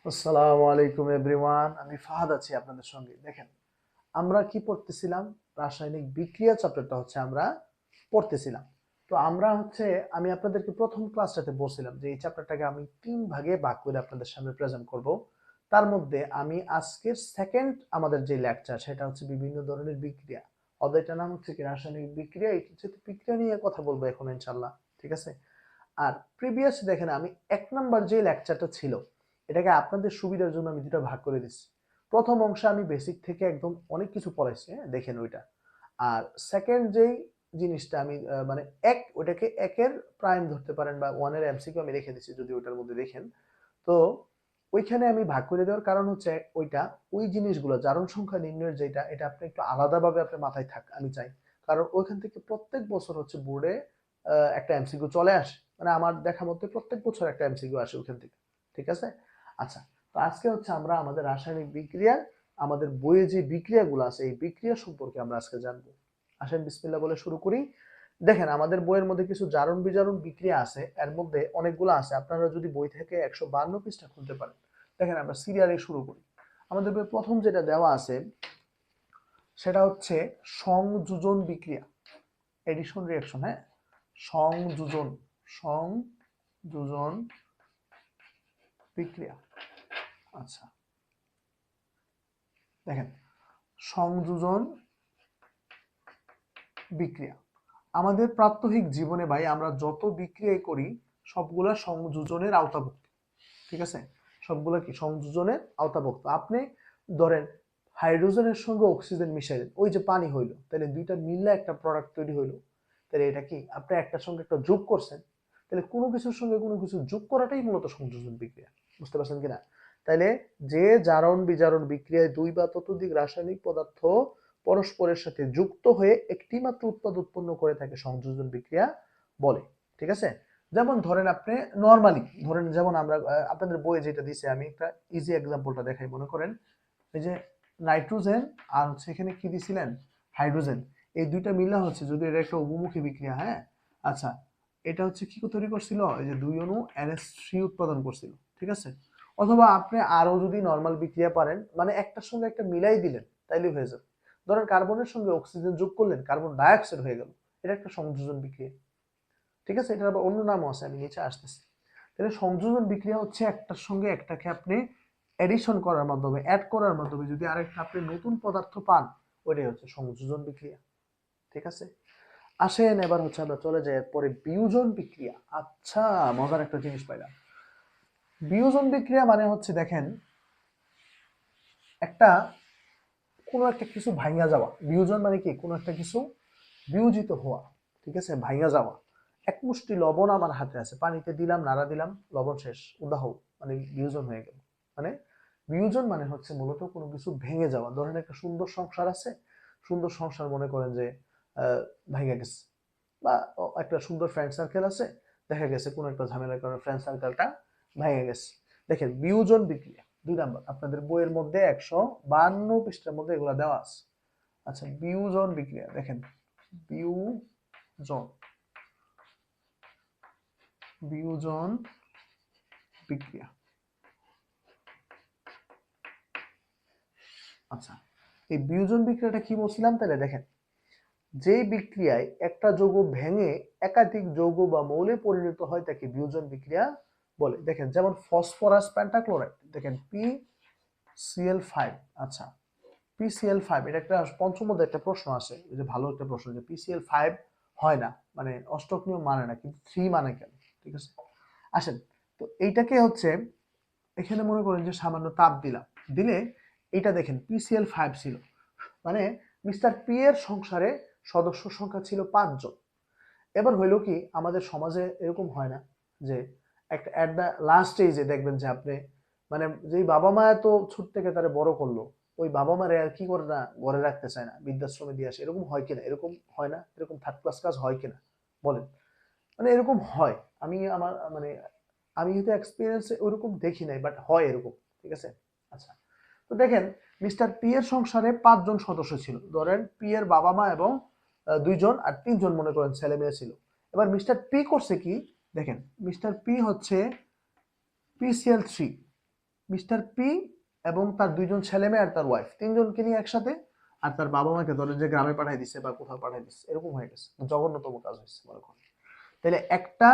আসসালামু আলাইকুম এভরিওয়ান, আমি ফাহাদ আছি আপনাদের সঙ্গে। দেখেন, আমরা কি পড়তেছিলাম? রাসায়নিক বিক্রিয়া চ্যাপ্টারটা আমরা পড়তেছিলাম। তো আমি আপনাদেরকে প্রথম ক্লাসটাতে বলছিলাম যে এই চ্যাপ্টারটাকে আমি 3 ভাগে ভাগ করে আপনাদের সামনে প্রেজেন্ট করব। তার মধ্যে আমি আজকের সেকেন্ড আমাদের যে লেকচার সেটা হচ্ছে বিভিন্ন ধরনের বিক্রিয়া। অধ্যায়টার নাম হচ্ছে কি রাসায়নিক বিক্রিয়া। এই বিক্রিয়া নিয়ে কথা বলবো এখন ইনশাল্লাহ। ঠিক আছে? আর প্রিভিয়াস দেখেন, আমি 1 নাম্বার যে লেকচারটা ছিল এটাকে আপনাদের সুবিধার জন্য আমি দুটো ভাগ করে দিচ্ছি। প্রথম অংশে আমি বেসিক থেকে একদম অনেক কিছু পড়াইছি, হ্যাঁ দেখেন ওইটা। আর সেকেন্ড যেই জিনিসটা আমি মানে ওইটাকে একের প্রাইম ধরতে পারেন বা ওয়ানের এমসিকিউ আমি রেখে দিচ্ছি যদি ওইটার মধ্যে দেখেন। তো ওইখানে আমি ভাগ করে দেওয়ার কারণ হচ্ছে ওইটা ওই জিনিসগুলো জারণ সংখ্যা নির্ণয়ের যেটা এটা আপনি একটু আলাদাভাবে আপনার মাথায় থাক আমি চাই। কারণ ওইখান থেকে প্রত্যেক বছর বোর্ডে একটা এমসিকিউ চলে আসে, মানে আমার দেখা মতে প্রত্যেক বছর একটা এমসিকিউ আসে ওখান থেকে। ঠিক আছে? আচ্ছা, তো আজকে আমরা আমাদের রাসায়নিক বিক্রিয়ার আমাদের বইয়ে যে বিক্রিয়াগুলো আছে এই বিক্রিয়া সম্পর্কে আমরা আজকে জানবো। আসেন বিসমিল্লাহ বলে শুরু করি। দেখেন, আমাদের বইয়ের মধ্যে কিছু জারণ বিজারণ বিক্রিয়া আছে, এর মধ্যে অনেকগুলো আছে। আপনারা যদি বই থেকে 152 পৃষ্ঠা খুলতে পারেন, দেখেন আমরা সিরিয়ালে শুরু করি। আমাদের বইয়ে প্রথম যেটা দেওয়া আছে সেটা হচ্ছে সংযোজন বিক্রিয়া, এডিশন রিঅ্যাকশন। হ্যাঁ, সংযোজন সংযোজন বিক্রিয়া। আচ্ছা, দেখেন সংযোজন বিক্রিয়া আমাদের প্রাত্যহিক জীবনে ভাই আমরা যত বিক্রিয়াই করি সবগুলা সংযোজনের আওতাভুক্ত। ঠিক আছে? সবগুলা কি সংযোজনের আওতাভুক্ত। আপনি ধরেন হাইড্রোজেনের সঙ্গে অক্সিজেন মিশাইলেন, ওই যে পানি হইলো, তাহলে দুইটা মিললে একটা প্রোডাক্ট তৈরি হইলো। তাহলে এটা কি আপনি একটার সঙ্গে একটা যোগ করছেন? তাহলে কোনো কিছুর সঙ্গে কোনো কিছু যোগ করাটাই মূলত সংযোজন বিক্রিয়া। বুঝতে পারছেন কিনা? তাইলে যে জারণ বিজারণ বিক্রিয়ায় দুই বা ততোধিক রাসায়নিক পদার্থ পরস্পরের সাথে যুক্ত হয়ে একটি মাত্র উৎপাদ উৎপন্ন করে থাকে সংযোজন বিক্রিয়া বলে। ঠিক আছে? যেমন ধরেন আপনি নরমালি ধরেন, যেমন আমরা আপনাদের বইয়ে যেটা দিছে, আমি একটা ইজি এক্সাম্পলটা দেখাই। মনে করেন এই যে নাইট্রোজেন আর এখানে কি দিছিলেন, হাইড্রোজেন, এই দুইটা মিলা যদি এটা একটা উভমুখী বিক্রিয়া। হ্যাঁ, আচ্ছা, এটা কি তৈরি করছিল, এই যে দুই অণু NH3 উৎপাদন করছিল। ঠিক আছে? অথবা আপনি আরো যদি নরমাল বিক্রিয়া পারেন, মানে একটার সঙ্গে একটা মিলাই দিলেন, তাইলে হয়ে যাবে। ধরেন কার্বনের সঙ্গে অক্সিজেন যোগ করলেন, কার্বন ডাইঅক্সাইড হয়ে গেল। এটা একটা সংযোজন বিক্রিয়া। ঠিক আছে? এটার আবার অন্য নামও আছে, আমি নিচে আসতেছি। তাহলে সংযোজন বিক্রিয়া হচ্ছে একটার সঙ্গে একটাকে আপনি এডিশন করার মাধ্যমে, অ্যাড করার মাধ্যমে যদি আরেকটা আপনি নতুন পদার্থ পান, ওইটাই হচ্ছে সংযোজন বিক্রিয়া। ঠিক আছে? আসেন এবার আমরা চলে যাই পরে বিয়োজন বিক্রিয়া। আচ্ছা, মজার একটা জিনিস পাইলাম। বিয়োজন বিক্রিয়া মানে দেখেন একটা কোনো একটা কিছু ভাঙা যাওয়া। বিয়োজন মানে কি কোনো একটা কিছু বিয়োজিত হওয়া। ঠিক আছে? ভাঙা যাওয়া। এক মুষ্টি লবণ আমার হাতে আছে, পানিতে দিলাম, নাড়া দিলাম, লবণ শেষ, উদাহ, মানে বিয়োজন হয়ে গেল। মানে বিয়োজন মানে মূলত কোনো কিছু ভেঙে যাওয়া। ধরেন একটা সুন্দর সংসার আছে, সুন্দর সংসার মনে করেন যে ভেঙে গেছে। বা একটা সুন্দর ফ্রেন্ড সার্কেল আছে, দেখা গেছে কোনো একটা ঝামেলার কারণে ফ্রেন্ড সার্কেলটা ভেঙে গেছে। দেখেন বিয়োজন বিক্রিয়া 2 নাম্বার আপনাদের বইয়ের মধ্যে 152 পৃষ্ঠার মধ্যে এগুলা দেওয়া আছে। আচ্ছা, বিয়োজন বিক্রিয়া দেখেন, বিয়োজন বিয়োজন বিক্রিয়া। আচ্ছা, এই বিয়োজন বিক্রিয়াটা কি বলছিলাম? তাহলে দেখেন, যে বিক্রিয়ায় একটা যৌগ ভেঙে একাধিক যৌগ বা মৌলে পরিণত হয় তাকে বিয়োজন বিক্রিয়া বলে। দেখেন যেমন ফসফরাস পেন্টাক্লোরাইড, দেখেন PCl5। আচ্ছা, PCl5 এটা একটা পঞ্চম মধ্যে একটা প্রশ্ন আসে, এই যে ভালো একটা প্রশ্ন, যে PCl5 হয় না, মানে অষ্টক নিয়ম মানে না, কিন্তু 3 মানে কেন? ঠিক আছে, আসেন। তো এইটাকে এখানে মনে করেন যে সামান্য তাপ দিলাম, দিলে এটা দেখেন PCl5 ছিল, মানে মিস্টার পি এর সংসারে সদস্য সংখ্যা ছিল 5 জন। এবার হইলো কি, আমাদের সমাজে এরকম হয় না যে একটা অ্যাট দ্য লাস্ট স্টেজে দেখবেন যে আপনি, মানে যেই বাবা মা এত ছোট থেকে তারা বড় করলো, ওই বাবা মারে আর কি করে না ঘরে রাখতে চায় না, বৃদ্ধাশ্রমে দিয়ে আসে। এরকম হয় কিনা? এরকম হয় না? এরকম থার্ড ক্লাস কাজ হয় কিনা বলেন? মানে এরকম হয়। আমি হয়তো এক্সপিরিয়েন্সে ওইরকম দেখি নাই, বাট হয় এরকম। ঠিক আছে? আচ্ছা, তো দেখেন মিস্টার পি এর সংসারে 5 জন সদস্য ছিল। ধরেন পি এর বাবা মা এবং 2 জন আর 3 জন মনে করেন ছেলে মেয়ে ছিল। এবার মিস্টার পি করছে কি, দেখেন mister P PCl3, mister P এবং তার দুইজন ছেলে মেয়ে আর তার ওয়াইফ, তিনজনকে নিয়ে একসাথে, আর তার বাবা মাকে ধরেন যে গ্রামে পাঠিয়ে দিচ্ছে বা কোথাও পাঠিয়ে দিচ্ছে, এরকম হয়ে গেছে, জঘন্যতম কাজ হয়েছে মনে করেন। তাহলে একটা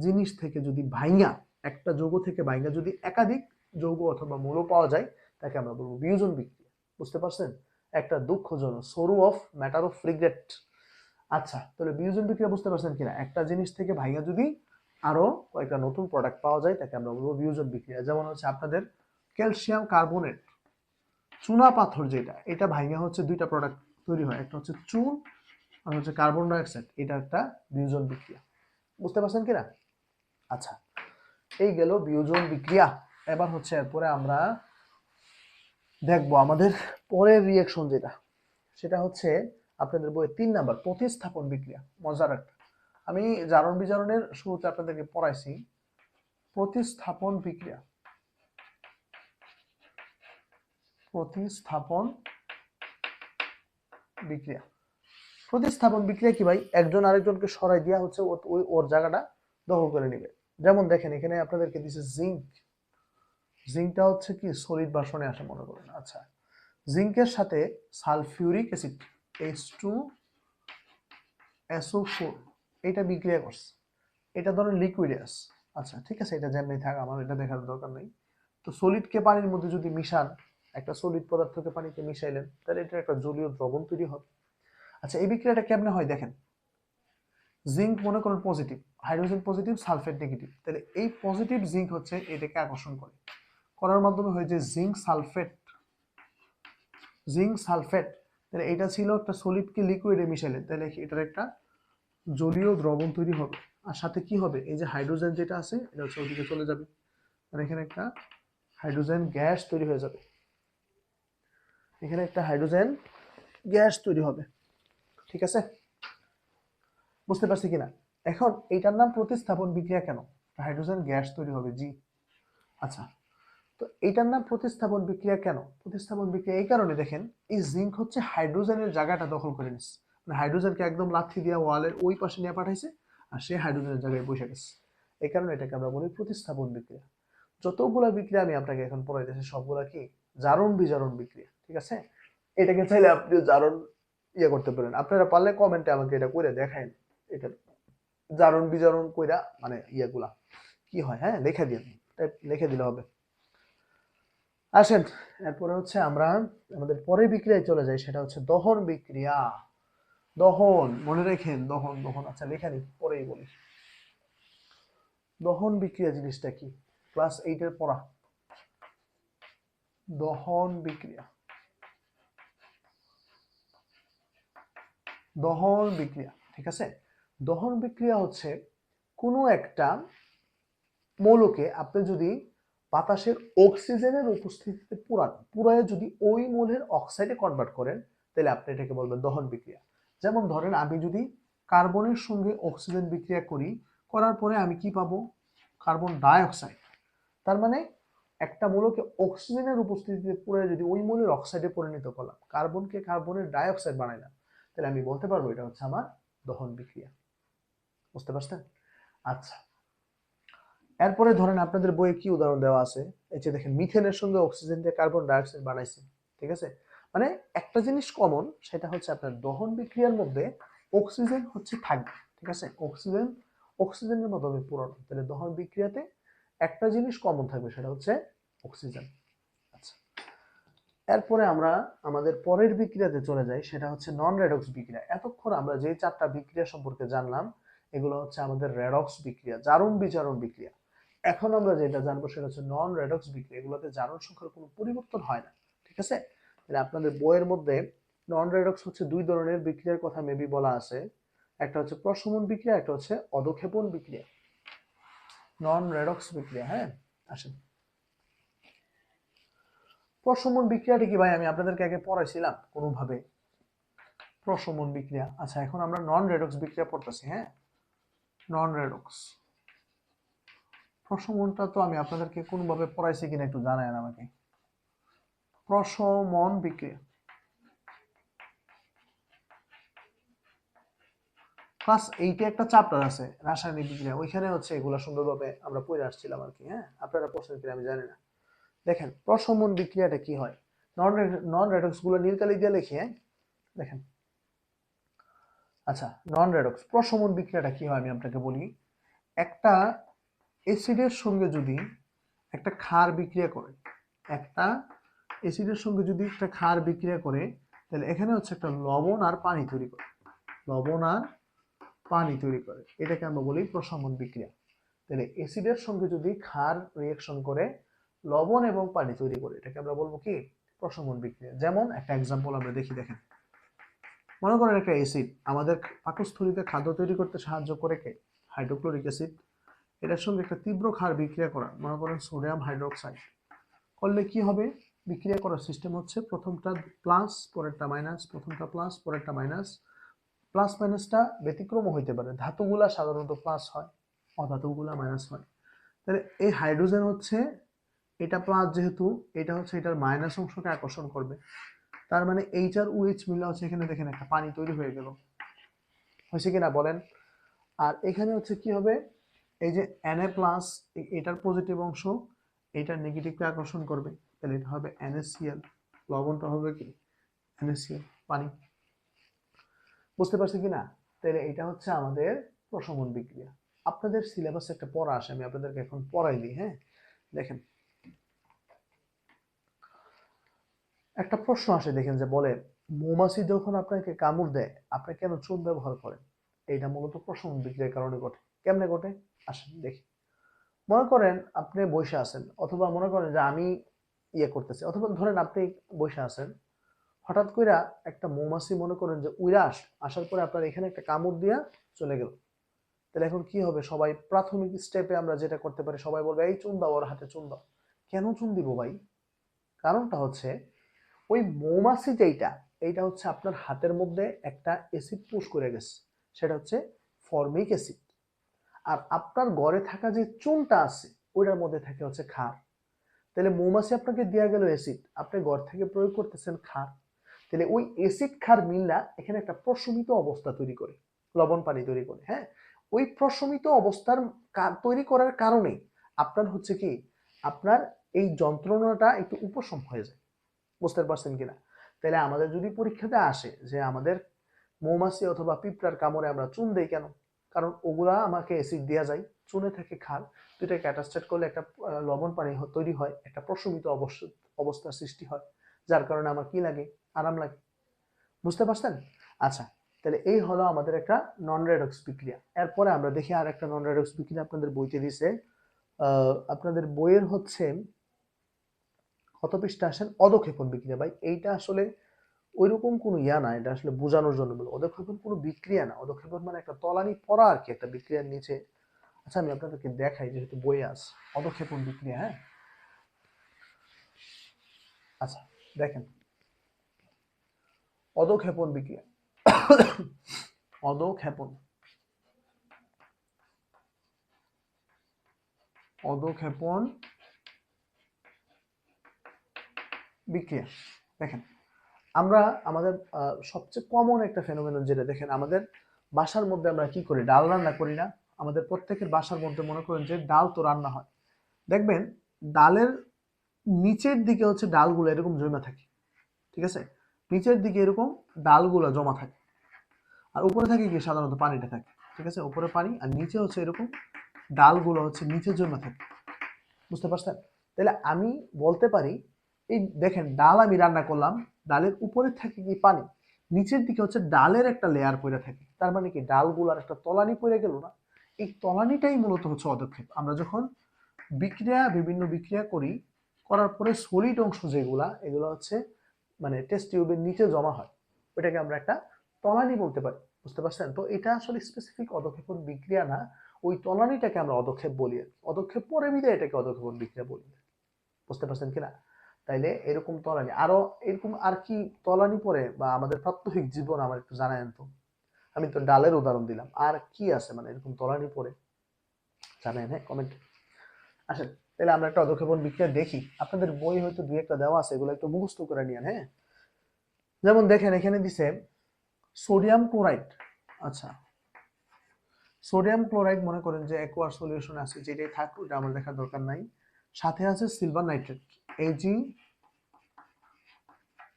জিনিস থেকে যদি ভাইঙ্গা, একটা যৌগ থেকে ভাইঙ্গা যদি একাধিক যৌগ অথবা মৌল পাওয়া যায়, তাকে আমরা বলবো বিয়োজন বিক্রিয়া। বুঝতে পারছেন? একটা দুঃখজনক, সরু অফ ম্যাটার অফ রিগ্রেট। আচ্ছা, তাহলে বিয়োজন বিক্রিয়া বুঝতে পারছেন কিনা? একটা জিনিস থেকে ভাইঙ্গা যদি আরো কয়েকটা নতুন প্রোডাক্ট পাওয়া যায়, তাকে আমরা বলবো বিয়োজন বিক্রিয়া। যেমন হচ্ছে আপনাদের ক্যালসিয়াম কার্বনেট, চুনা পাথর যেটা, এটা ভাইঙ্গা হচ্ছে দুইটা প্রোডাক্ট তৈরি হয়, একটা হচ্ছে চুন আর হচ্ছে কার্বন ডাইঅক্সাইড, এটা একটা বিয়োজন বিক্রিয়া। বুঝতে পারছেন কিনা? আচ্ছা, এই গেল বিয়োজন বিক্রিয়া। এবার হচ্ছে এরপরে আমরা দেখবো আমাদের পরের রিয়াকশন যেটা, সেটা হচ্ছে আপনাদের বইয়ে 3 নাম্বার প্রতিস্থাপন বিক্রিয়া। মজার একটা, আমি জারণ বিজারণের শুরুতে আপনাদেরকে পড়াইছি প্রতিস্থাপন বিক্রিয়া। প্রতিস্থাপন বিক্রিয়া, প্রতিস্থাপন বিক্রিয়া কি ভাই? একজন আরেকজনকে সরাই দিয়া হচ্ছে ওর জায়গাটা দখল করে নিবে। যেমন দেখেন এখানে আপনাদেরকে দিছে জিঙ্ক, জিঙ্কটা হচ্ছে কি সলিড ভার্সনে আসে মনে করেন। আচ্ছা, জিঙ্কের সাথে সালফিউরিক অ্যাসিড H2SO4 এটা বিক্রিয়া করছে, এটা ধরেন লিকুইডাস। আচ্ছা ঠিক আছে, এটা যেমনি থাক, আমার এটা দেখার দরকার নেই। তো সলিডকে পানির মধ্যে যদি মিশান, একটা সলিড পদার্থকে পানিতে মিশাইলেন, তাহলে এটা একটা জলীয় দ্রবণ তৈরি হবে। আচ্ছা, এই বিক্রিয়াটা কেমনে হয় দেখেন, জিঙ্ক মনে করেন positive, hydrogen positive, sulphate negative, তাহলে এই পজিটিভ জিঙ্ক হচ্ছে এটাকে আকর্ষণ করে, করার মাধ্যমে হয় যে জিঙ্ক সালফেট, জিঙ্ক সালফেট। তাহলে এটা ছিল একটা সলিডকে লিকুইডে মিশাইলেন, তাহলে এটার একটা জলীয় দ্রবণ তৈরি হবে। আর সাথে কি হবে, এই যে হাইড্রোজেন যেটা আছে এটা হচ্ছে ওদিকে চলে যাবে, আর এখানে একটা হাইড্রোজেন গ্যাস তৈরি হয়ে যাবে, এখানে একটা হাইড্রোজেন গ্যাস তৈরি হবে। ঠিক আছে, বুঝতে পারছি কিনা? এখন এইটার নাম প্রতিস্থাপন বিক্রিয়া কেন? হাইড্রোজেন গ্যাস তৈরি হবে, জি। আচ্ছা, তো এইটার নাম প্রতিস্থাপন বিক্রিয়া কেন? প্রতিস্থাপন বিক্রিয়া এই কারণে দেখেন, এই জিঙ্ক হচ্ছে হাইড্রোজেনের জায়গাটা দখল করে নিচ্ছে, মানে হাইড্রোজেনকে একদম লাথি দিয়ে ওয়ালের ওই পাশে নিয়ে পাঠাইছে, আর সে হাইড্রোজেনের জায়গায় বসে গেছে। এই কারণে এটাকে আমরা বলি প্রতিস্থাপন বিক্রিয়া। যতগুলা বিক্রিয়া আমি আপনাকে এখন পড়াইতেছি সবগুলা কি জারণ বিজারণ বিক্রিয়া। ঠিক আছে, এটাকে চাইলে আপনি জারণ ইয়ে করতে পারেন, আপনারা পারলে কমেন্টে আমাকে এটা করে দেখায়, এটা জারণ বিজারণ কইরা মানে ইয়েগুলা কি হয়, হ্যাঁ লিখে দিন, লিখে দিলে হবে। আসেন এরপরে হচ্ছে আমরা আমাদের পরের বিক্রিয়ায় চলে যাই, সেটা হচ্ছে দহন বিক্রিয়া। দহন মনে রাখেন, দহন দহন, আচ্ছা লেখা নি পরেই বলি। দহন বিক্রিয়া জিনিসটা কি? ক্লাস 8 এর পড়া। দহন বিক্রিয়া, দহন বিক্রিয়া, ঠিক আছে। দহন বিক্রিয়া হচ্ছে কোনো একটা মৌলকে আপনি যদি বাতাসের অক্সিজেনের উপস্থিতিতে পুরায় যদি ওই মৌলের অক্সাইডে কনভার্ট করেন, তাহলে আপনি এটাকে বলবেন দহন বিক্রিয়া। যেমন ধরেন আমি যদি কার্বনের সঙ্গে অক্সিজেন বিক্রিয়া করি, করার পরে আমি কি পাবো? Carbon die oxide. তার মানে একটা মৌলকে অক্সিজেনের উপস্থিতিতে পুরায় যদি ওই মৌলের অক্সাইডে পরিণত করলাম, কার্বনকে কার্বনের ডাই অক্সাইড বানাইলাম, তাহলে আমি বলতে পারবো এটা হচ্ছে আমার দহন বিক্রিয়া। বুঝতে পারছেন? আচ্ছা, এরপরে ধরেন আপনাদের বইয়ে কি উদাহরণ দেওয়া আছে, এই যে দেখেন মিথেনের সঙ্গে অক্সিজেন দিয়ে কার্বন ডাইঅক্সাইড বানাইছে। ঠিক আছে, মানে একটা জিনিস কমন, সেটা হচ্ছে আপনার দহন বিক্রিয়ার মধ্যে অক্সিজেন হচ্ছে থাকবে। ঠিক আছে, অক্সিজেন অক্সিজেনের মাধ্যমে পূরণ, তাহলে দহন বিক্রিয়াতে একটা জিনিস কমন থাকবে, সেটা হচ্ছে অক্সিজেন। আচ্ছা, এরপরে আমরা আমাদের পরের বিক্রিয়াতে চলে যাই, সেটা হচ্ছে নন রেডক্স বিক্রিয়া। এতক্ষণ আমরা যে 4টা বিক্রিয়া সম্পর্কে জানলাম, এগুলো হচ্ছে আমাদের রেডক্স বিক্রিয়া, জারণ বিজারণ বিক্রিয়া। এখন আমরা যেটা জানবো সেটা হচ্ছে নন রেডক্স বিক্রিয়া, এগুলোতে জারণ সংখ্যার কোনো পরিবর্তন হয় না। ঠিক আছে, তাহলে আপনাদের বইয়ের মধ্যে নন রেডক্স হচ্ছে 2 ধরনের বিক্রিয়ার কথা মেবি বলা আছে, একটা হচ্ছে প্রশমন বিক্রিয়া, একটা হচ্ছে অধক্ষেপণ বিক্রিয়া। নন রেডক্স বিক্রিয়া, হ্যাঁ আসেন। প্রশমন বিক্রিয়াটা কি ভাই? আমি আপনাদেরকে আগে পড়াইছিলাম কোনোভাবে প্রশমন বিক্রিয়া। আচ্ছা, এখন আমরা নন রেডক্স বিক্রিয়া পড়তেছি। হ্যাঁ, নন রেডক্স প্রশমনটা তো আমি আপনাদেরকে কোনোভাবে পড়াইছি কিনা একটু জানায় আমাকে। প্রশমন বিক্রিয়া ক্লাস 8 একটা চ্যাপ্টার আছে রাসায়নিক বিক্রিয়া, ওইখানে হচ্ছে এগুলা সুন্দরভাবে আমরা পড়ে আসছিলাম আর কি। হ্যাঁ, আপনারা পড়ছেন কিনা আমি জানি না। দেখেন প্রশমন বিক্রিয়াটা কি হয়, নন রেডক্স গুলো নীল কালি দিয়ে লিখে দেখেন। আচ্ছা, নন রেডক্স প্রশমন বিক্রিয়াটা কি হয় আমি আপনাকে বলি। একটা অ্যাসিডের সঙ্গে যদি একটা ক্ষার বিক্রিয়া করে, একটা অ্যাসিডের সঙ্গে যদি একটা ক্ষার বিক্রিয়া করে, তাহলে এখানে হচ্ছে একটা লবণ আর পানি তৈরি করে, লবণ আর পানি তৈরি করে, এটাকে আমরা বলি প্রশমন বিক্রিয়া। তাহলে অ্যাসিডের সঙ্গে যদি ক্ষার রিঅ্যাকশন করে লবণ এবং পানি তৈরি করে, এটাকে আমরা বলবো কি প্রশমন বিক্রিয়া। যেমন একটা এক্সাম্পল আমরা দেখি, দেখেন মনে করেন একটা অ্যাসিড আমাদের পাকস্থলীতে খাদ্য তৈরি করতে সাহায্য করে কে, হাইড্রোক্লোরিক অ্যাসিড। এটার সঙ্গে একটা তীব্র ক্ষার বিক্রিয়া করা, মনে করেন সোডিয়াম হাইড্রোক্সাইড, করলে কি হবে, বিক্রিয়া করার সিস্টেম হচ্ছে প্রথমটা প্লাস পরেরটা মাইনাস, প্রথমটা প্লাস পরেরটা মাইনাস। প্লাস মাইনাসটা ব্যতিক্রম হইতে পারে, ধাতুগুলা সাধারণত প্লাস হয়, অধাতুগুলা মাইনাস হয়। তাহলে এই হাইড্রোজেন হচ্ছে এটা প্লাস, যেহেতু এটা হচ্ছে এটার মাইনাস অংশকে আকর্ষণ করবে, তার মানে এইচ আর ওএইচ মিলে হচ্ছে এখানে দেখেন একটা পানি তৈরি হয়ে গেল, হয়েছে কিনা বলেন। আর এখানে হচ্ছে কি হবে, এই যে Na প্লাস এটার পজিটিভ অংশ এটার নেগেটিভকে আকর্ষণ করবে, তাহলে এটা হবে NaCl, লবণটা হবে কি NaCl, পানি। বুঝতে পারছি কিনা? তাহলে এটা হচ্ছে আমাদের প্রশমন বিক্রিয়া। আপনাদের সিলেবাসে একটা পড়া আসে, আমি আপনাদেরকে এখন পড়াই দিই। হ্যাঁ, দেখেন একটা প্রশ্ন আসে, দেখেন যে বলে মৌমাছি যখন আপনাকে কামড় দেয় আপনি কেন চুন ব্যবহার করেন। এইটা মূলত প্রশমন বিক্রিয়ার কারণে ঘটে। কেমনে ঘটে আসেন দেখি। মনে করেন আপনি বসে আছেন, অথবা মনে করেন যে আমি ইয়ে করতেছি, অথবা ধরেন আপনি বসে আছেন, হঠাৎ করে একটা মৌমাছি মনে করেন যে উইরা আসার পরে আপনার এখানে একটা কামড় দিয়া চলে গেল। তাহলে এখন কি হবে, সবাই প্রাথমিক স্টেপে আমরা যেটা করতে পারি, সবাই বলবে এই চুন দাও, ওর হাতে চুন দাও। কেন চুন দিব ভাই? কারণটা হচ্ছে ওই মৌমাছি যেইটা, এইটা হচ্ছে আপনার হাতের মধ্যে একটা অ্যাসিড পুশ করে গেছে, সেটা হচ্ছে ফর্মিক অ্যাসিড। আর আপনার ঘরে থাকা যে চুনটা আছে ওইটার মধ্যে থাকে হচ্ছে ক্ষার। তাহলে মৌমাছি আপনাকে দেয়া গেল অ্যাসিড, আপনি ঘর থেকে প্রয়োগ করতেছেন ক্ষার। তাহলে ওই অ্যাসিড ক্ষার মিললা এখানে একটা প্রশমিত অবস্থা তৈরি করে, লবণ পানি তৈরি করে। হ্যাঁ, ওই প্রশমিত অবস্থার তৈরি করার কারণে আপনার হচ্ছে কি, আপনার এই যন্ত্রণাটা একটু উপশম হয়ে যায়। বুঝতে পারছেন কিনা? তাহলে আমাদের যদি পরীক্ষাতে আসে যে আমাদের মৌমাছি অথবা পিঁপড়ার কামড়ে আমরা চুন দেই কেন, কারণ ওগুলা আমাকে অ্যাসিড দেওয়া যায়, চুনে থাকে ক্ষার, দুইটাকে অ্যাটাস্টেট করলে একটা লবণ পানি তৈরি হয়, একটা প্রশমিত অবস্থার সৃষ্টি হয়, যার কারণে আমার কি লাগে, আরাম লাগে। বুঝতে পারছেন? আচ্ছা, তাহলে এই হলো আমাদের একটা নন রেডক্স বিক্রিয়া। এরপরে আমরা দেখি আর একটা নন রেডক্স বিক্রিয়া আপনাদের বইতে দিছে। আপনাদের বইয়ের হচ্ছে কত পৃষ্ঠা আসেন, অধক্ষেপণ বিক্রিয়া। ভাই এইটা আসলে ওইরকম কোনো ইয়া না, এটা আসলে বোঝানোর জন্য বলে। অধক্ষেপণ কোনো বিক্রিয়া না, অধক্ষেপণ মানে একটা তলানি পড়া আর কি, একটা বিক্রিয়ার নিচে। আচ্ছা আমি আপনাদেরকে দেখাই, যেহেতু বই আছে অধক্ষেপণ বিক্রিয়া। হ্যাঁ, আচ্ছা দেখেন অধক্ষেপণ বিক্রিয়া। অধক্ষেপণ, অধক্ষেপণ বিক্রিয়া। দেখেন আমরা আমাদের সবচেয়ে কমন একটা ফেনোমেনন যেটা, দেখেন আমাদের বাসার মধ্যে আমরা কি করি, ডাল রান্না করি না? আমাদের প্রত্যেকের বাসার মধ্যে মনে করেন যে ডাল তো রান্না হয়, দেখবেন ডালের নিচের দিকে হচ্ছে ডালগুলো এরকম জমা থাকে, ঠিক আছে? নিচের দিকে এরকম ডালগুলো জমা থাকে, আর উপরে থাকে কি সাধারণত পানিটা থাকে, ঠিক আছে? উপরে পানি আর নিচে হচ্ছে এরকম ডালগুলো হচ্ছে নিচে জমা থাকে। বুঝতে পারছেন? তাহলে আমি বলতে পারি, এই দেখেন ডাল আমি রান্না করলাম, ডালের উপরে থাকে কি পানি, নিচের দিকে হচ্ছে ডালের একটা লেয়ার পড়ে থাকে, তার মানে কি ডালগুলোর একটা তলানি পড়ে গেল না? এই তলানিটাই মূলত হচ্ছে অধক্ষেপ। আমরা যখন বিভিন্ন বিক্রিয়া করি, করার পরে সলিড অংশ যেগুলা, এগুলো হচ্ছে মানে টেস্ট টিউবের নিচে জমা হয়, ওইটাকে আমরা একটা তলানি বলতে পারি। বুঝতে পারছেন? তো এটা আসলে স্পেসিফিক অধক্ষেপণ বিক্রিয়া না, ওই তলানিটাকে আমরা অধক্ষেপ বলি, অধক্ষেপ পরে বিদায় এটাকে অধক্ষেপণ বিক্রিয়া বলি। বুঝতে পারছেন কিনা? তাইলে এরকম তলানি আরো, এরকম আর কি তলানি পরে বা আমাদের প্রাত্যহিক জীবন আমার একটু জানায়েন তো। আমি তো ডালের উদাহরণ দিলাম, আর কি আছে মানে এরকম তলানি পরে, জানেন? হ্যাঁ, কমেন্ট আসেন। তাহলে আমরা একটা অধক্ষেপণ বিক্রিয়া দেখি, আপনাদের বই হয়তো দুই একটা দেওয়া আছে, এগুলো একটু মুখস্থ করে নিয়েন। হ্যাঁ, যেমন দেখেন এখানে দিছে সোডিয়াম ক্লোরাইড। আচ্ছা, সোডিয়াম ক্লোরাইড মনে করেন যে অ্যাকোয়াস সলিউশন আছে, যেটাই থাক ওটা আমার দেখার দরকার নাই। সাথে আছে সিলভার নাইট্রেট,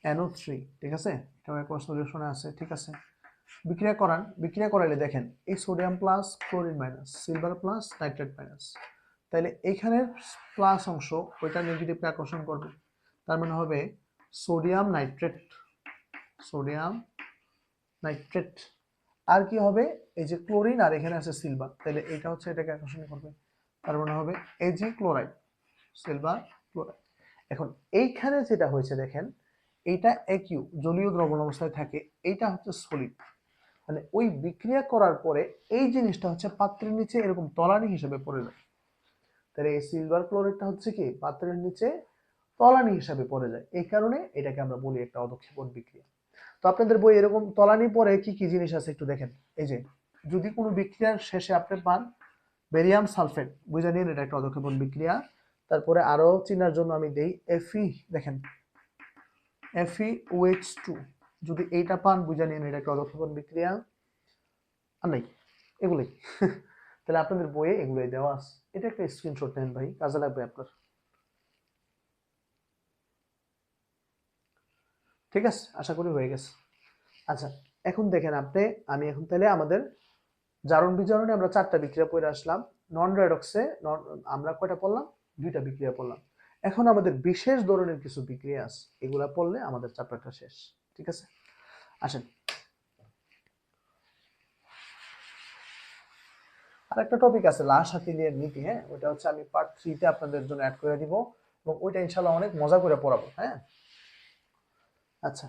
AgNO3, ঠিক আছে, এটা একবার সলিউশনে আছে, ঠিক আছে। বিক্রিয়া করান, বিক্রিয়া করাইলে দেখেন এই sodium plus chlorine minus, silver plus nitrate minus, তাহলে এখানের প্লাস অংশ ওইটা নেগেটিভকে আকর্ষণ করবে, তার মানে হবে সোডিয়াম নাইট্রেট, সোডিয়াম নাইট্রেট। আর কি হবে, এই যে ক্লোরিন আর এখানে আছে সিলভার, তাহলে এটা হচ্ছে এটাকে আকর্ষণ করবে, তার মানে হবে Ag ক্লোরাইড, সিলভার ক্লোরাইড। এখন এইখানে যেটা হয়েছে দেখেন, এইটা একইউ জলীয় দ্রবণ অবস্থায় থাকে, এইটা হচ্ছে সলিড, মানে ওই বিক্রিয়া করার পরে এই জিনিসটা হচ্ছে পাত্রের নিচে এরকম তলানি হিসেবে পড়ে যায়, তাহলে এই সিলভার ক্লোরাইডটা হচ্ছে কি পাত্রের নিচে তলানি হিসাবে পড়ে যায়, এই কারণে এটাকে আমরা বলি একটা অদক্ষেপণ বিক্রিয়া। তো আপনাদের বই এরকম তলানি পরে কি কি জিনিস আছে একটু দেখেন, এই যে যদি কোনো বিক্রিয়ার শেষে আপনি পান বেরিয়াম সালফেট, বুঝে নিন এটা একটা অদক্ষেপণ বিক্রিয়া। তারপরে আরো চিনার জন্য আমি দেই Fe, দেখেন FeOH2, যদি এইটা পান বুঝে নিন এটা একটা অদক্ষেপণ বিক্রিয়া। আর নাই, এগুলোই তাহলে আপনাদের বইয়ে এগুলোই দেওয়া আছে, এটা একটা স্ক্রিনশট নেন ভাই, কাজে লাগবে আপনার, ঠিক আছে, আশা করি হয়ে গেছে। আচ্ছা, এখন দেখেন আপনি, আমি এখন তাহলে আমাদের জারণ বিজারণে আমরা 4টা বিক্রিয়া পড়ে আসলাম, নন রেডক্সে আমরা কয়টা পড়লাম, 2টা বিক্রিয়া পড়লাম। এখন আমাদের বিশেষ ধরনের কিছু বিক্রিয়া আছে, এগুলা পড়লে আমাদের চ্যাপ্টারটা শেষ, ঠিক আছে। আসেন আরেকটা টপিক আছে লাশ হাতিলিয়ার নীতি, হ্যাঁ, ওটা হচ্ছে আমি পার্ট 3 তে আপনাদের জন্য অ্যাড করে দিব, এবং ওইটা ইনশাআল্লাহ অনেক মজা করে পড়াবো, হ্যাঁ। আচ্ছা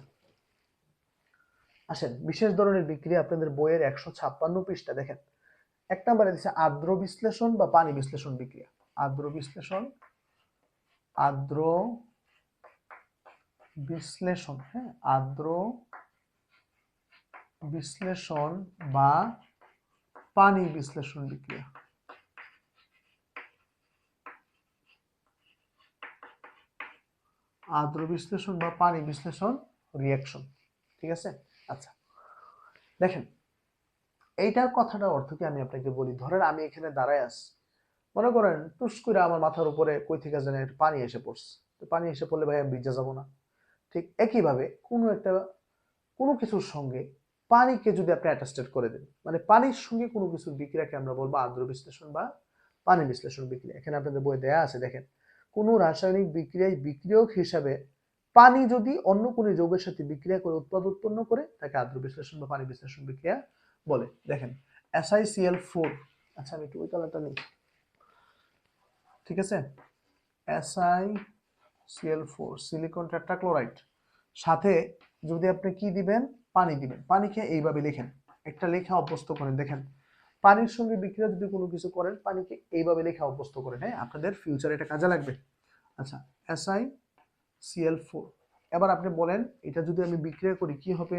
আসেন, বিশেষ ধরনের বিক্রিয়া আপনাদের বইয়ের 156 পৃষ্ঠা দেখেন, এক নম্বরে দিচ্ছে আর্দ্র বিশ্লেষণ বা পানি বিশ্লেষণ বিক্রিয়া। আর্দ্র বিশ্লেষণ, আর্দ্র বিশ্লেষণ, হ্যাঁ, আর্দ্র বিশ্লেষণ বা পানি বিশ্লেষণ বিক্রিয়া। আর্দ্র বিশ্লেষণ বা পানি বিশ্লেষণ রিঅ্যাকশন, ঠিক আছে। আচ্ছা দেখেন, এইটার কথাটা অর্থ কি আমি আপনাকে বলি, ধরেন আমি এখানে দাঁড়ায় আছি, মনে করেন টুস করে আমার মাথার উপরে কই থেকে যেন একটু পানি এসে পড়ছে, তো পানি এসে পড়লে ভাই আমি ভিজে যাবো না, ঠিক একইভাবে কোনো কিছুর সঙ্গে পানিকে যদি আপনি অ্যাটাস্টেড করে দেন, মানে পানির সঙ্গে কোনো কিছুর বিক্রিয়াকে আমরা বলবো আর্দ্র বিশ্লেষণ বা পানি বিশ্লেষণ বিক্রিয়া। এখানে আপনাদের বই দেয়া আছে দেখেন, কোনো রাসায়নিক বিক্রিয়ায় বিক্রিয়ক হিসাবে পানি যদি অন্য কোনো যৌগের সাথে বিক্রিয়া করে উৎপাদ উৎপন্ন করে তাকে আর্দ্র বিশ্লেষণ বা পানি বিশ্লেষণ বিক্রিয়া বলে। দেখেন SiCl4, আচ্ছা আমি একটু ওই কালারটা নিই, ঠিক আছে, SiCl4 সিলিকন টেট্রাক্লোরাইড, সাথে যদি আপনি কি দিবেন, পানি দিবেন, পানিকে এইভাবে লেখেন, একটা লেখা অভ্যস্ত করেন, দেখেন পানির সঙ্গে বিক্রিয়া যদি কোনো কিছু করেন পানিকে এইভাবে লেখা অভ্যস্ত করেন, হ্যাঁ, আপনাদের ফিউচারে এটা কাজে লাগবে। আচ্ছা SiCl4, এবার আপনি বলেন এটা যদি আমি বিক্রিয়া করি কি হবে,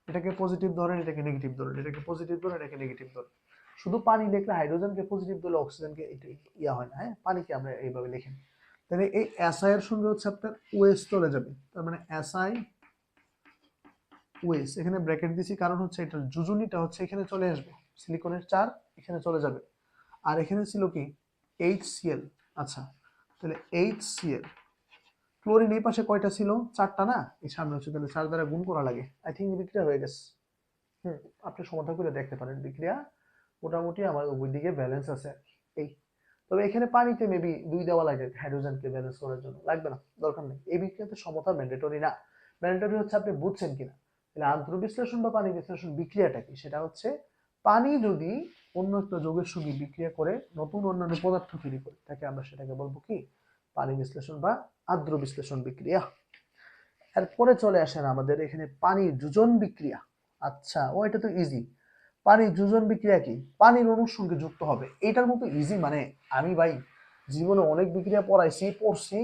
এটাকে পজিটিভ ধরেন, এটাকে নেগেটিভ ধরেন, এটাকে পজিটিভ ধরেন, এটাকে নেগেটিভ ধরেন, শুধু পানি লিখলে হাইড্রোজেনকে পজিটিভ ধরলে অক্সিজেনকে এটা ইয়া হয় না, হ্যাঁ, পানিকে আমরা এইভাবে লিখেন, তাহলে এই SI এর সঙ্গে হচ্ছে আপনার OS চলে যাবে, তার মানে SiOS, এখানে ব্র্যাকেট দিছি কারণ হচ্ছে এটা যোজনীটা হচ্ছে এখানে চলে আসবে, সিলিকনের 4 এখানে চলে যাবে, আর এখানে ছিল কি HCl, আচ্ছা তাহলে HCl, ক্লোরিন এই পাশে কয়টা ছিল, 4টা না, এই সামনে হচ্ছে, তাহলে 4 দ্বারা গুণ করা লাগে, আই থিঙ্ক বিক্রিয়া হয়ে গেছে। আপনি সমাধান করে দেখতে পারেন, বিক্রিয়া মোটামুটি আমার ওই দিকে ব্যালেন্স আছে এই, তবে এখানে পানিতে মেবি 2 দেওয়া লাগে হাইড্রোজেনকে ব্যালেন্স করার জন্য, লাগবে না, দরকার নেই, এই বিক্রিয়াতে সমতা ম্যান্ডেটরি না, ম্যান্ডেটরি হচ্ছে আপনি বুঝছেন কিনা। তাহলে আর্দ্র বিশ্লেষণ বা পানি বিশ্লেষণ বিক্রিয়াটা কি, সেটা হচ্ছে পানি যদি অন্য একটা যৌগের সঙ্গে বিক্রিয়া করে নতুন অন্যান্য পদার্থ তৈরি করে তাকে আমরা সেটাকে বলবো কি পানি বিশ্লেষণ বা আর্দ্র বিশ্লেষণ বিক্রিয়া। এরপরে চলে আসেন আমাদের এখানে পানি যোজন বিক্রিয়া। আচ্ছা ও এটা তো ইজি, পানি যোজন বিক্রিয়া কি, পানির অণুর সঙ্গে যুক্ত হবে, এটার মতো ইজি মানে আমি ভাই জীবনে অনেক বিক্রিয়া পড়ছি,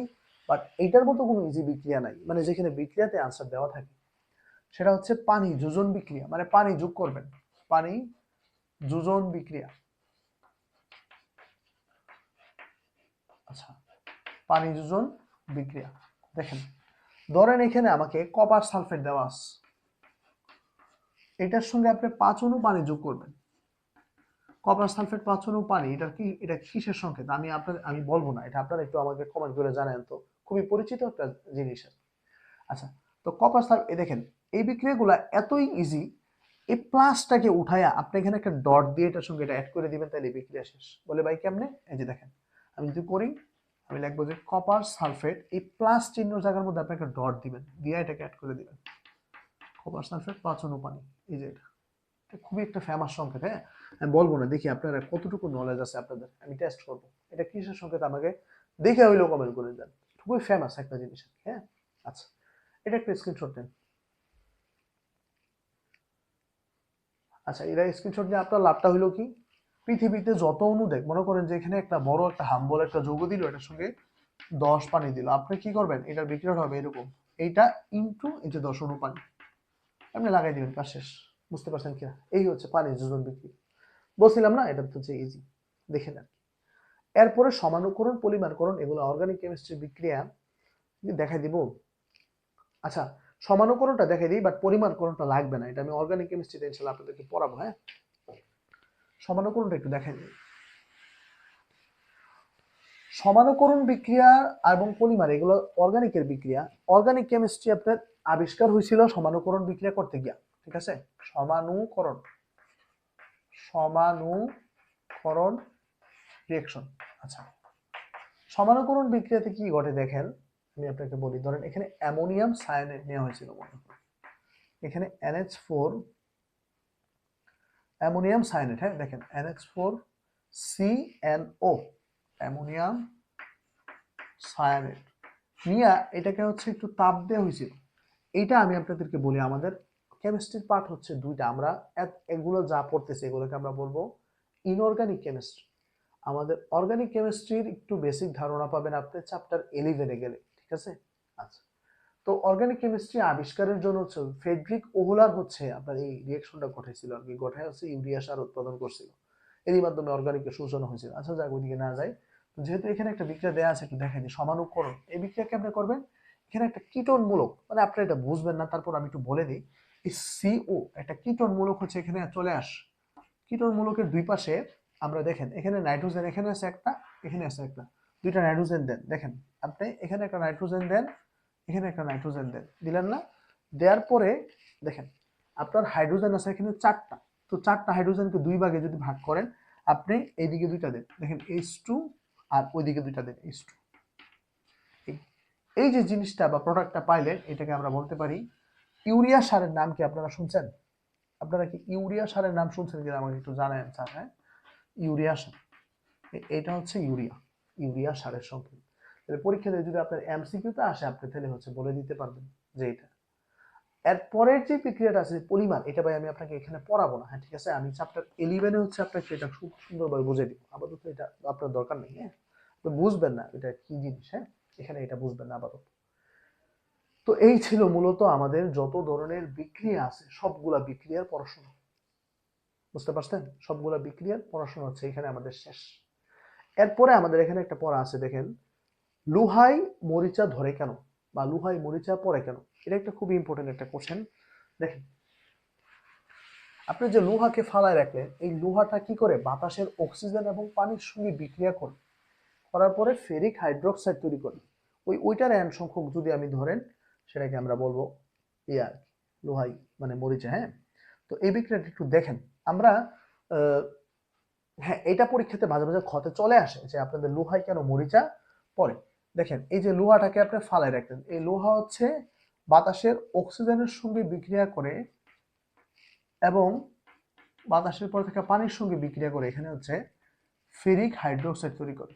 বাট এইটার মতো কোনো ইজি বিক্রিয়া নাই, মানে যেখানে বিক্রিয়াতে আনসার দেওয়া থাকে, সেটা হচ্ছে পানি যোজন বিক্রিয়া, মানে পানি যোগ করবেন, পানি যোজন বিক্রিয়া। আচ্ছা পানি যোজন বিক্রিয়া, দেখেন ধরেন এখানে আমাকে কপার সালফেট দেওয়া আছে, এটার সঙ্গে আপনি 5 অণু পানি যোগ করবেন, কপার সালফেট 5 অণু পানি, এটা কিসের সংকেত? আমি বলবো না, এটা আপনারা একটু আমাকে কমেন্ট করে জানান তো। খুবই পরিচিত একটা জিনিস। আচ্ছা, তো কপার সালফেট দেখেন এই বিক্রিয়াগুলো এতই ইজি, এই প্লাসটাকে উঠায়া আপনি এখানে একটা ডট দিয়ে এটার সঙ্গে এটা অ্যাড করে দিবেন, তাহলে এই বিক্রিয়া শেষ। বলে ভাই কেমনে? এই যে দেখেন, আমি যদি করি, আমি লিখবো যে কপার সালফেট, এই প্লাস চিহ্ন জায়গার মধ্যে আপনি একটা ডট দিবেন, দিয়ে এটাকে অ্যাড করে দিবেন, কপার সালফেট 5 অণু পানি। এই যে এটা খুবই একটা ফেমাস সংকেত। হ্যাঁ, আমি বলবো না, দেখি আপনারা কতটুকু নলেজ আছে আপনাদের, আমি টেস্ট করবো এটা কিসের সংকেত, আমাকে দেখে হইলেও কমেন্ট করে দেন। খুবই ফেমাস একটা জিনিস। হ্যাঁ, আচ্ছা, এটা একটা স্ক্রিনশট দেন। আচ্ছা, এটা স্ক্রিনশট দিয়ে আপনার লাভটা হলো কি, পৃথিবীতে যত অণু দেখ, মনে করেন যে এখানে একটা বড় একটা হাম্বল একটা যৌগ দিল, এটার সঙ্গে 10 পানি দিল, আপনি কি করবেন, এটার বিক্রিয়া হবে এরকম, এইটা ইনটু এই যে 10 অণু পানি, আপনি লাগাই দিবেন, কাজ শেষ। বুঝতে পারছেন কিনা? এই হচ্ছে পানির যোজন বিক্রিয়া। বলছিলাম না, এটা তো হচ্ছে ইজি, দেখে নেন। এরপরে সমানুকরণ, পলিমারকরণ, এগুলো অর্গানিক কেমিস্ট্রি বিক্রিয়া দেখাই দিব। আচ্ছা, সমানুকরণটা দেখাই দিই, বাট পরিমাণকরণটা লাগবে না, এটা আমি অর্গানিক কেমিস্ট্রিতে ইনশাআল্লাহ আপনাদেরকে পড়াবো। হ্যাঁ, সমানুকরণটা একটু দেখাই দিই। সমানুকরণ বিক্রিয়া এবং পলিমার, এগুলো অর্গানিকের বিক্রিয়া। অর্গানিক কেমিস্ট্রি আপনার আবিষ্কার হয়েছিল সমানুকরণ বিক্রিয়া করতে গিয়া, ঠিক আছে? সমানুকরণ সমানুকরণ রিঅ্যাকশন। আচ্ছা, সমানুকরণ বিক্রিয়াতে কি ঘটে দেখেন, আমি আপনাকে বলি। ধরেন এখানে অ্যামোনিয়াম সায়ানাইড নেওয়া হয়েছিল, মনে করেন এখানে NH4 অ্যামোনিয়াম সায়ানাইড। হ্যাঁ, দেখেন NH4 CNO অ্যামোনিয়াম সায়ানাইড নিয়া এটাকে হচ্ছে একটু তাপ দেওয়া হয়েছিল। এইটা আমি আপনাদেরকে বলি, আমাদের কেমিস্ট্রির পার্ট হচ্ছে দুইটা, আমরা এগুলো যা পড়তেছি এগুলোকে আমরা বলবো ইনঅর্গানিক কেমিস্ট্রি। আমাদের অর্গানিক কেমিস্ট্রির একটু বেসিক ধারণা পাবেন আপনি চ্যাপ্টার 11-এ গেলে, ঠিক আছে? আচ্ছা, তো অর্গানিক কেমিস্ট্রি আবিষ্কারের জন্য হচ্ছে ফ্রেডরিক ওহলার হচ্ছে আপনার এই রিঅ্যাকশনটা ঘটেছিল আর কি, ঘটায় হচ্ছে ইউরিয়া সার উৎপাদন করছিল, এরই মাধ্যমে অর্গানিকের সূচনা হয়েছিল। আচ্ছা, যাক, ওইদিকে না যাই, যেহেতু এখানে একটা বিক্রিয়া দেওয়া আছে, একটু দেখাই দিই। সমানুকরণ, এই বিক্রিয়াকে আপনি করবেন, এখানে একটা কীটন মূলক, মানে আপনি এটা বুঝবেন না, তারপর আমি একটু বলে দিই। এই CO একটা কীটন মূলক হচ্ছে এখানে চলে আস, কীটন মূলকের দুই পাশে আমরা দেখেন এখানে নাইট্রোজেন, এখানে আছে একটা, এখানে আছে একটা, দুইটা নাইট্রোজেন দেন। দেখেন আপনি এখানে একটা নাইট্রোজেন দেন, এখানে একটা নাইট্রোজেন দেন, দিলেন না? দেওয়ার পরে দেখেন আপনার হাইড্রোজেন আছে এখানে 4টা, তো 4টা হাইড্রোজেনকে 2 ভাগে যদি ভাগ করেন, আপনি এইদিকে 2টা দেন, দেখেন H2, আর ওইদিকে 2টা দেন H2। এই যে জিনিসটা বা প্রোডাক্টটা পাইলেন, এটাকে আমরা বলতে পারি ইউরিয়া সারের নাম কি আপনারা শুনছেন? আপনারা কি ইউরিয়া সারের নাম শুনছেন কিনা আমাকে একটু জানান স্যার। হ্যাঁ, ইউরিয়া সার, এটা হচ্ছে ইউরিয়া, ইউরিয়া সারের সংকেত। তাহলে পরীক্ষাতে যদি আপনার MCQতে আসে, আপনি তাহলে হচ্ছে বলে দিতে পারবেন যে এটা। এরপরের যে বিক্রিয়াটা আছে পলিমার, এটা ভাই আমি আপনাকে এখানে পড়াবো না। হ্যাঁ, ঠিক আছে, আমি চ্যাপ্টার 11-এ হচ্ছে আপনাকে এটা খুব সুন্দরভাবে বুঝিয়ে দিব, আপাতত এটা আপনার দরকার নেই। হ্যাঁ, আপনি বুঝবেন না এটা কি জিনিস। হ্যাঁ, এখানে এটা বুঝবেন না আপাতত। তো এই ছিল মূলত আমাদের যত ধরনের বিক্রিয়া আছে সবগুলা বিক্রিয়ার পড়াশোনা। বুঝতে পারছেন? সবগুলা বিক্রিয়ার পড়াশোনা হচ্ছে এখানে আমাদের শেষ। এরপরে আমাদের এখানে একটা পড়া আছে, দেখেন লোহাই মরিচা ধরে কেন, বা লোহাই মরিচা পড়ে কেন। এটা একটা খুবই ইম্পর্টেন্ট একটা কোশ্চেন। দেখেন, আপনি যে লোহাকে ফালায় রাখলেন, এই লোহাটা কি করে বাতাসের অক্সিজেন এবং পানির সঙ্গে বিক্রিয়া করে, করার পরে ফেরিক হাইড্রোক্সাইড তৈরি করে। ওইটার এন সংখ্যক যদি আমি ধরেন, সেটাকে আমরা বলবো ইয়ার লোহাই মানে মরিচা। হ্যাঁ, তো এই বিক্রিয়াটা একটু দেখেন। আমরা হ্যাঁ, এটা পরীক্ষাতে মাঝে মাঝে ক্ষতে চলে আসে যে আপনাদের লোহাই কেন মরিচা পড়ে। দেখেন এই যে লোহাটাকে আপনি ফালায় রাখলেন, এই লোহা হচ্ছে বাতাসের অক্সিজেনের সঙ্গে বিক্রিয়া করে এবং বাতাসের পর থেকে পানির সঙ্গে বিক্রিয়া করে এখানে হচ্ছে ফেরিক হাইড্রোক্সাইড তৈরি করে,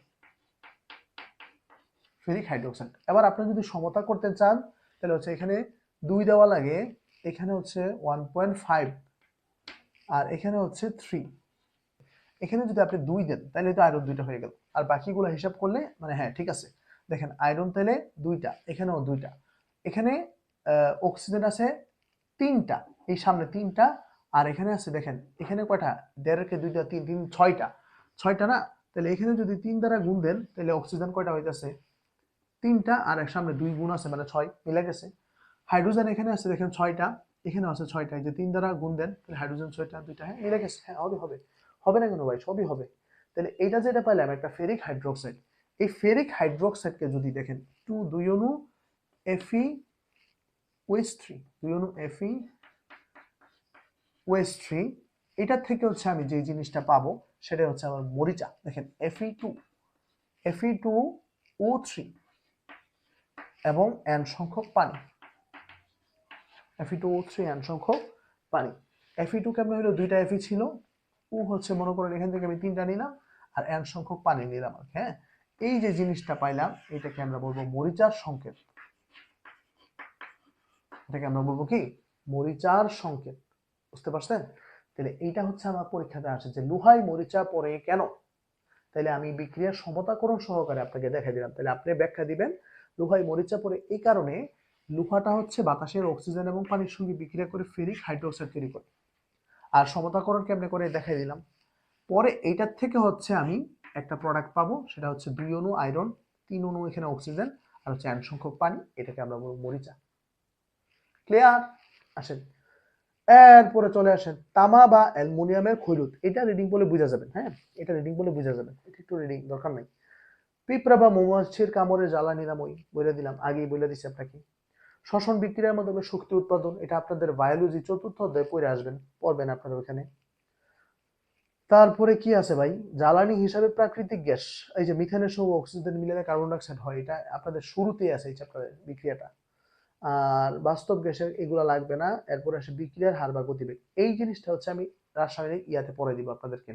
ফেরিক হাইড্রোক্সাইড। এবার আপনি যদি সমতা করতে চান, তাহলে হচ্ছে এখানে 2 দেওয়া লাগে, এখানে হচ্ছে 1.5, আর এখানে হচ্ছে 3। এখানে যদি আপনি 2 দেন, তাহলে তো আয়রন 2টা হয়ে গেল, আর বাকিগুলো হিসাব করলে মানে হ্যাঁ ঠিক আছে। দেখেন আয়রন তাহলে 2টা, এখানেও 2টা, এখানে অক্সিজেন আছে 3টা, এই সামনে 3টা, আর এখানে আছে দেখেন এখানে কয়টা, 1.5-কে 2টা 3 3 6টা, 6টা না? তাহলে এখানে যদি 3 দ্বারা গুণ দেন, তাহলে অক্সিজেন কয়টা হইতাছে, 3টা, আর এক সামনে 2 গুণ আছে মানে 6, মিলে গেছে। হাইড্রোজেন এখানে আছে দেখেন 6টা, এখানে আছে 6টা, এই যে 3 দ্বারা গুণ দেন, তাহলে হাইড্রোজেন 6টা, 2টা, হ্যাঁ মিলে গেছে। হ্যাঁ, হবে হবে হবে না কেন ভাই? সবই হবে। তাহলে এইটা যেটা পাইলাম একটা ফেরিক হাইড্রোক্সাইড, এই ফেরিক হাইড্রোক্সাইডকে যদি দেখেন 2 অণু Fe2O3, 2 অণু Fe2O3, এটা থেকে হচ্ছে আমি যে জিনিসটা পাবো সেটা হচ্ছে আমার মরিচা। দেখেন Fe2O3 এবং N সংখ্যক পানি, Fe2O3 N সংখ্যক পানি। Fe2 কেমন হলো? দুইটা Fe ছিল, ও হচ্ছে মনে করেন এখান থেকে আমি 3টা নিলাম আর N সংখ্যক পানি নিলাম। হ্যাঁ, এই যে জিনিসটা পাইলাম এটাকে আমরা বলবো মরিচার সংকেত। এটাকে আমরা বলবো কি? মরিচার সংকেত। বুঝতে পারছেন? তাহলে এইটা হচ্ছে আমার পরীক্ষাতে আসে যে লোহায় মরিচা পড়ে কেন। তাহলে আমি বিক্রিয়ার সমতাকরণ সহকারে আপনাকে দেখাই দিলাম। তাহলে আপনি ব্যাখ্যা দিবেন লোহায় মরিচা পড়ে এই কারণে, লোহাটা হচ্ছে বাতাসের অক্সিজেন এবং পানির সঙ্গে বিক্রিয়া করে ফেরিক হাইড্রোক্সাইড তৈরি করে। আর সমতাকরণ কেমনে করে দেখাই দিলাম। পরে এইটার থেকে হচ্ছে আমি একটা প্রোডাক্ট পাবো, সেটা হচ্ছে 2 অণু আয়রন, 3 অণু এখানে অক্সিজেন আর হচ্ছে N সংখ্যক পানি, এটাকে আমরা বলবো মরিচা। ক্লিয়ার? আসেন এরপরে চলে আসেন তামা বা অ্যালুমিনিয়ামের ক্ষয়রোধ। এটা রিডিং বলে বোঝা যাবেন। হ্যাঁ, এটা রিডিং বলে বোঝা যাবে, এটা একটু রিডিং দরকার নাই। পিঁপড়া বা মৌমাছির কামড়ে জ্বালা নিরাময় বলে দিলাম, আগেই বলে দিচ্ছি আপনাকে। শ্বসন বিক্রিয়ার মাধ্যমে শক্তি উৎপাদন, এটা আপনাদের বায়োলজি 4র্থ অধ্যায়ে পড়ে আসবেন, পড়বেন আপনারা ওখানে। তারপরে কি আছে ভাই? জ্বালানি হিসাবে প্রাকৃতিক গ্যাস, এই যে মিথেনের সঙ্গে অক্সিজেন মিলে কার্বন ডাইঅক্সাইড হয়, এটা আপনাদের শুরুতেই আছে এই চ্যাপ্টারের বিক্রিয়াটা। আর বাস্তব গ্যাসের এগুলা লাগবে না। এরপরে আসে বিক্রিয়ার হার বা গতিবেগ। এই জিনিসটা হচ্ছে আমি রাসায়নিক ইয়াতে পড়াই দিব আপনাদেরকে,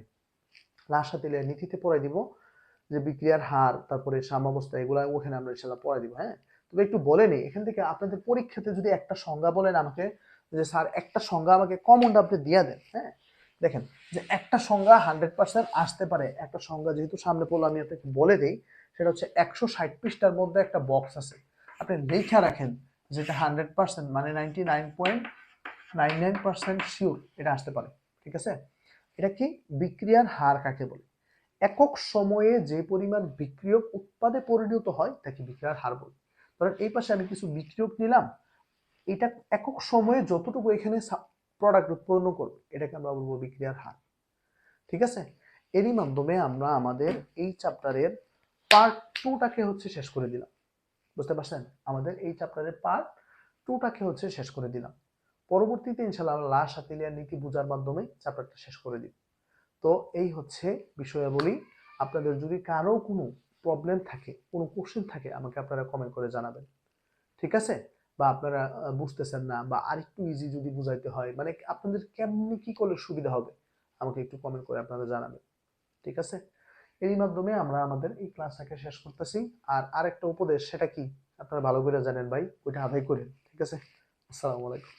রাসায়নিক নীতিতে পড়াই দিব যে বিক্রিয়ার হার, তারপরে সাম্যাবস্থা, এগুলা ওখানে আমরা ইনশাআল্লাহ পড়াই দিব। হ্যাঁ, তবে একটু বলে নেই এখান থেকে, আপনাদের পরীক্ষাতে যদি একটা সংজ্ঞা বলেন আমাকে যে স্যার একটা সংজ্ঞা আমাকে কমনটা আপনি দিয়ে দেন। হ্যাঁ, দেখেন যে একটা সংজ্ঞা 100% আসতে পারে। একটা সংজ্ঞা যেহেতু সামনে পড়লো আমি আপনাকে বলে দেই, সেটা হচ্ছে 160 পৃষ্ঠার মধ্যে একটা বক্স আছে, আপনি লেখা রাখেন যেটা 100% মানে 99.99% শিওর এটা আসতে পারে। ঠিক আছে? এটা কি? বিক্রিয়ার হার কাকে বলে? একক সময়ে যে পরিমাণ বিক্রিয়ক উৎপাদে পরিণত হয় তাকে বিক্রিয়ার হার বলে। ধরেন এই পাশে আমি কিছু বিক্রিয়ক নিলাম, এটা একক সময়ে যতটুকু এখানে প্রোডাক্ট উৎপন্ন করবে এটাকে আমরা বলবো বিক্রিয়ার হার। ঠিক আছে? এরই মাধ্যমে আমরা আমাদের এই চ্যাপ্টারের পার্ট 2টাকে হচ্ছে শেষ করে দিলাম। বুঝতে পারছেন? আমাদের এই চ্যাপ্টারের পার্ট 2টাকে হচ্ছে শেষ করে দিলাম। পরবর্তীতে ইনশাআল্লাহ লা শাতিলিয়ার নীতি বোঝার মাধ্যমে চ্যাপ্টারটা শেষ করে দিব। তো এই হচ্ছে বিষয়াবলী। আপনাদের যদি কারো কোনো প্রবলেম থাকে, কোনো কোশ্চেন থাকে, আমাকে আপনারা কমেন্ট করে জানাবেন। ঠিক আছে? বা আপনারা বুঝতেছেন না বা আরেকটু ইজি যদি বুঝাইতে হয়, মানে আপনাদের কেমনি কি করলে সুবিধা হবে, আমাকে একটু কমেন্ট করে আপনারা জানাবেন। ঠিক আছে? এরই মাধ্যমে আমরা আমাদের এই ক্লাসটাকে শেষ করতেছি। আর আরেকটা উপদেশ, সেটা কি আপনারা ভালো করে জানেন ভাই, ওইটা আদায় করেন। ঠিক আছে? আসসালামু আলাইকুম।